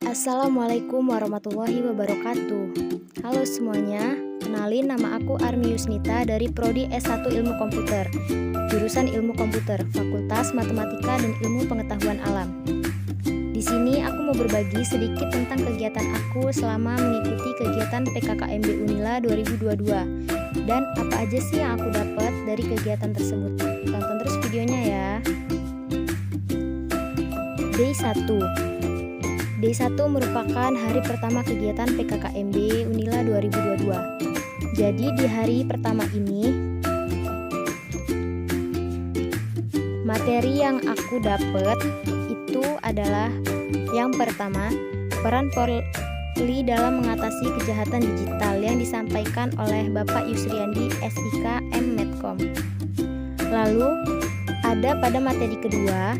Assalamualaikum warahmatullahi wabarakatuh. Halo semuanya, kenalin nama aku Armi Yusnita dari Prodi S1 Ilmu Komputer, jurusan Ilmu Komputer, Fakultas Matematika dan Ilmu Pengetahuan Alam. Di sini aku mau berbagi sedikit tentang kegiatan aku selama mengikuti kegiatan PKKMB Unila 2022 dan apa aja sih yang aku dapat dari kegiatan tersebut. Tonton terus videonya ya. Day 1. Day 1 merupakan hari pertama kegiatan PKKMB Unila 2022. Jadi di hari pertama ini, materi yang aku dapat itu adalah yang pertama, peran Polri dalam mengatasi kejahatan digital yang disampaikan oleh Bapak Yusriandi SIK M Medcom. Lalu ada pada materi kedua,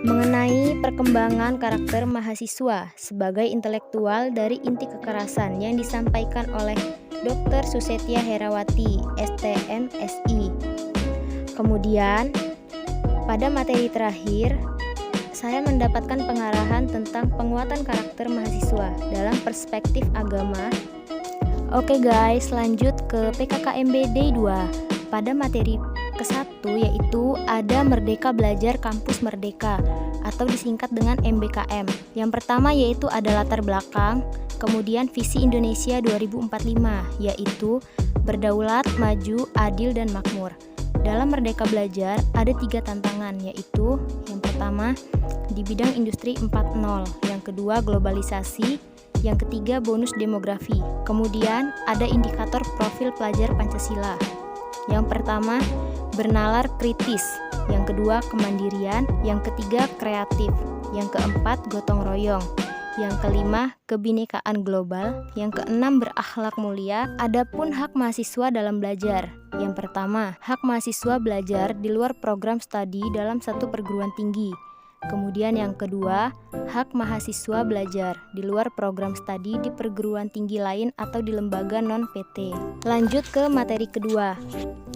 mengenai perkembangan karakter mahasiswa sebagai intelektual dari inti kekerasan yang disampaikan oleh Dr. Susetia Herawati, STM SI. Kemudian, pada materi terakhir, saya mendapatkan pengarahan tentang penguatan karakter mahasiswa dalam perspektif agama. Oke guys, lanjut ke PKKMB Day 2. Pada materi ke-1 yaitu ada Merdeka Belajar Kampus Merdeka atau disingkat dengan MBKM. Yang pertama yaitu ada latar belakang, kemudian visi Indonesia 2045 yaitu berdaulat, maju, adil, dan makmur. Dalam Merdeka Belajar ada 3 tantangan yaitu yang pertama di bidang industri 4.0, yang kedua globalisasi, yang ketiga bonus demografi. Kemudian ada indikator profil pelajar Pancasila. Yang pertama bernalar kritis, yang kedua kemandirian, yang ketiga kreatif, yang keempat gotong royong, yang kelima kebinekaan global, yang keenam berakhlak mulia. Adapun hak mahasiswa dalam belajar, yang pertama hak mahasiswa belajar di luar program studi dalam satu perguruan tinggi. Kemudian yang kedua, hak mahasiswa belajar di luar program studi di perguruan tinggi lain atau di lembaga non-PT. Lanjut ke materi kedua,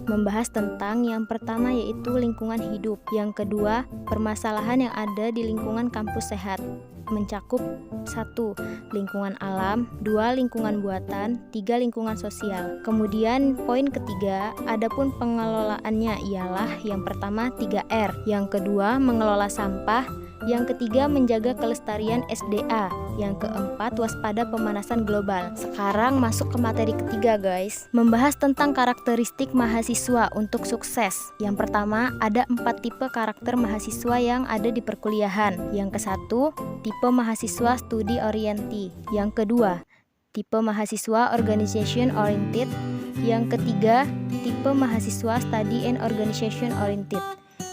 membahas tentang yang pertama yaitu lingkungan hidup, yang kedua permasalahan yang ada di lingkungan kampus sehat, mencakup 1. Lingkungan alam, 2. Lingkungan buatan, 3. Lingkungan sosial. Kemudian poin ketiga, adapun pengelolaannya ialah yang pertama 3R, yang kedua mengelola sampah, yang ketiga menjaga kelestarian SDA, yang keempat waspada pemanasan global. Sekarang masuk ke materi ketiga guys, membahas tentang karakteristik mahasiswa untuk sukses. Yang pertama ada 4 tipe karakter mahasiswa yang ada di perkuliahan. Yang ke-1 tipe mahasiswa studi oriented, yang kedua tipe mahasiswa organization oriented, yang ketiga tipe mahasiswa study and organization oriented,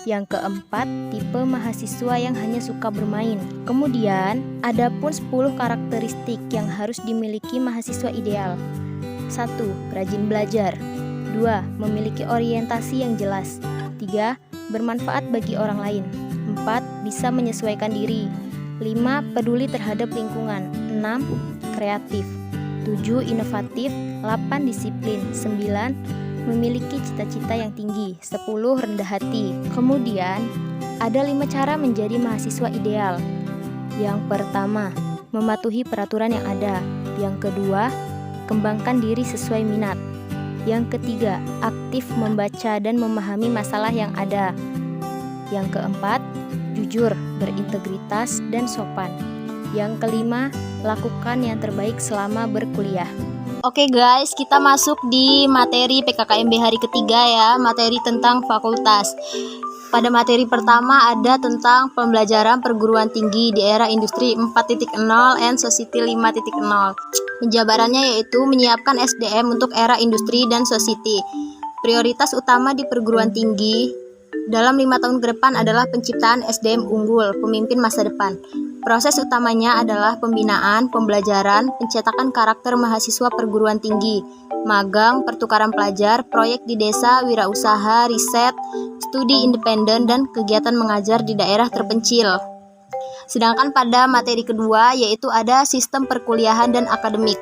yang keempat, tipe mahasiswa yang hanya suka bermain. Kemudian, ada pun 10 karakteristik yang harus dimiliki mahasiswa ideal. 1. Rajin belajar. 2. Memiliki orientasi yang jelas. 3. Bermanfaat bagi orang lain. 4. Bisa menyesuaikan diri. 5. Peduli terhadap lingkungan. 6. Kreatif. 7. Inovatif. 8. Disiplin. 9. Memiliki cita-cita yang tinggi. 10. Rendah hati. Kemudian, ada 5 cara menjadi mahasiswa ideal. Yang pertama, mematuhi peraturan yang ada. Yang kedua, kembangkan diri sesuai minat. Yang ketiga, aktif membaca dan memahami masalah yang ada. Yang keempat, jujur, berintegritas, dan sopan. Yang kelima, lakukan yang terbaik selama berkuliah. Oke guys, kita masuk di materi PKKMB hari ketiga ya, materi tentang fakultas. Pada materi pertama ada tentang pembelajaran perguruan tinggi di era industri 4.0 and society 5.0. Penjabarannya yaitu menyiapkan SDM untuk era industri dan society. Prioritas utama di perguruan tinggi dalam 5 tahun ke depan adalah penciptaan SDM unggul, pemimpin masa depan. Proses utamanya adalah pembinaan, pembelajaran, pencetakan karakter mahasiswa perguruan tinggi, magang, pertukaran pelajar, proyek di desa, wirausaha, riset, studi independen, dan kegiatan mengajar di daerah terpencil. Sedangkan pada materi kedua yaitu ada sistem perkuliahan dan akademik.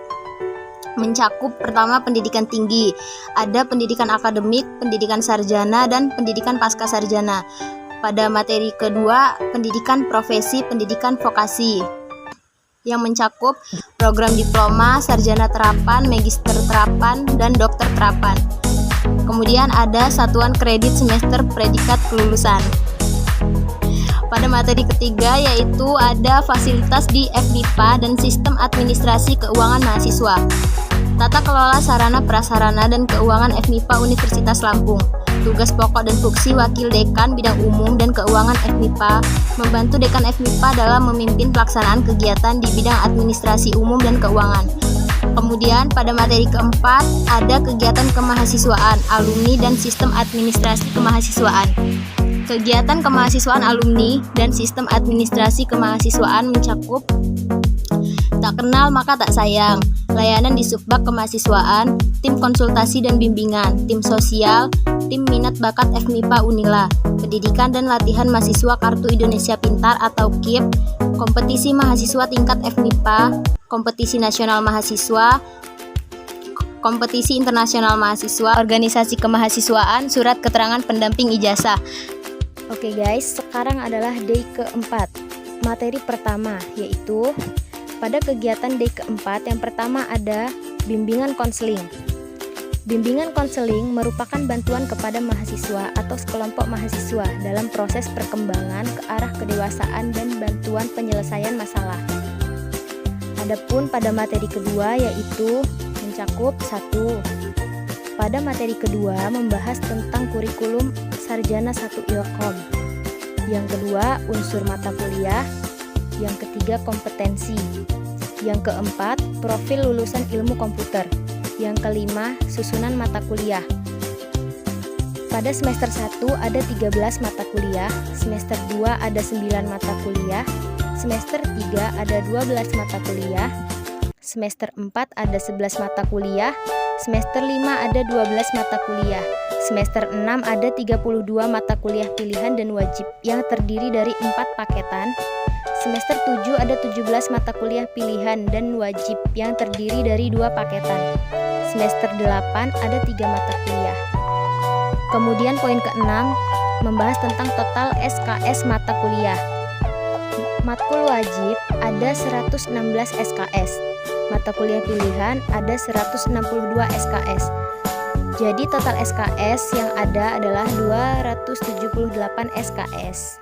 Mencakup pertama pendidikan tinggi, ada pendidikan akademik, pendidikan sarjana, dan pendidikan pasca sarjana. Pada materi kedua, pendidikan profesi, pendidikan vokasi. yang mencakup program diploma, sarjana terapan, magister terapan, dan dokter terapan. Kemudian ada satuan kredit semester predikat kelulusan. Pada materi ketiga yaitu ada fasilitas di FMIPA dan sistem administrasi keuangan mahasiswa. Tata kelola sarana prasarana dan keuangan FMIPA Universitas Lampung. Tugas pokok dan fungsi wakil dekan bidang umum dan keuangan FMIPA membantu dekan FMIPA dalam memimpin pelaksanaan kegiatan di bidang administrasi umum dan keuangan. Kemudian pada materi keempat ada kegiatan kemahasiswaan, alumni dan sistem administrasi kemahasiswaan. Kegiatan kemahasiswaan alumni dan sistem administrasi kemahasiswaan mencakup tak kenal maka tak sayang, layanan di Subbak Kemahasiswaan, tim konsultasi dan bimbingan, tim sosial, tim minat bakat FMIPA Unila, pendidikan dan latihan mahasiswa Kartu Indonesia Pintar atau KIP, kompetisi mahasiswa tingkat FMIPA, kompetisi nasional mahasiswa, kompetisi internasional mahasiswa, organisasi kemahasiswaan, surat keterangan pendamping ijazah. Oke guys, sekarang adalah day keempat. Materi pertama yaitu pada kegiatan day keempat yang pertama ada bimbingan konseling. Bimbingan konseling merupakan bantuan kepada mahasiswa atau sekelompok mahasiswa dalam proses perkembangan ke arah kedewasaan dan bantuan penyelesaian masalah. Adapun pada materi kedua yaitu mencakup 1. Pada materi kedua membahas tentang kurikulum sarjana 1 Ilkom. Yang kedua unsur mata kuliah. Yang ketiga kompetensi. Yang keempat profil lulusan ilmu komputer. Yang kelima susunan mata kuliah. Pada semester 1 ada 13 mata kuliah, semester 2 ada 9 mata kuliah, semester 3 ada 12 mata kuliah, semester 4 ada 11 mata kuliah, semester 5 ada 12 mata kuliah, semester 6 ada 32 mata kuliah pilihan dan wajib yang terdiri dari 4 paketan, semester 7 ada 17 mata kuliah pilihan dan wajib yang terdiri dari 2 paketan, semester 8 ada 3 mata kuliah. Kemudian poin ke-6 membahas tentang total SKS mata kuliah. Matkul wajib ada 116 SKS, mata kuliah pilihan ada 162 SKS. Jadi total SKS yang ada adalah 278 SKS.